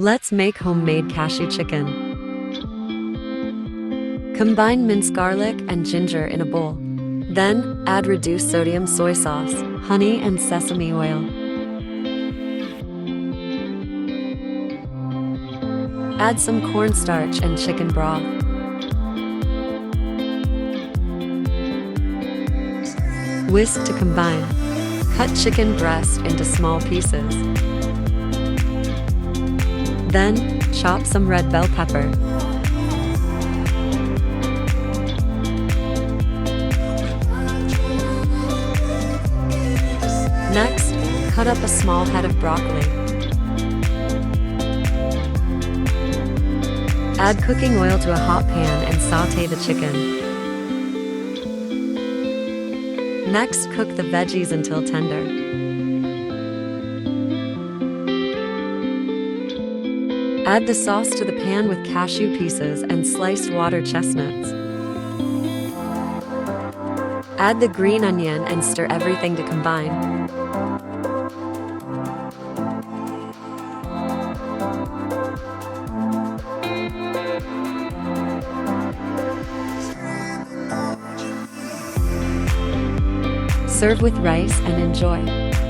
Let's make homemade cashew chicken. Combine minced garlic and ginger in a bowl. Then, add reduced sodium soy sauce, honey, and sesame oil. Add some cornstarch and chicken broth. Whisk to combine. Cut chicken breast into small pieces. Then, chop some red bell pepper. Next, cut up a small head of broccoli. Add cooking oil to a hot pan and sauté the chicken. Next, cook the veggies until tender. Add the sauce to the pan with cashew pieces and sliced water chestnuts. Add the green onion and stir everything to combine. Serve with rice and enjoy.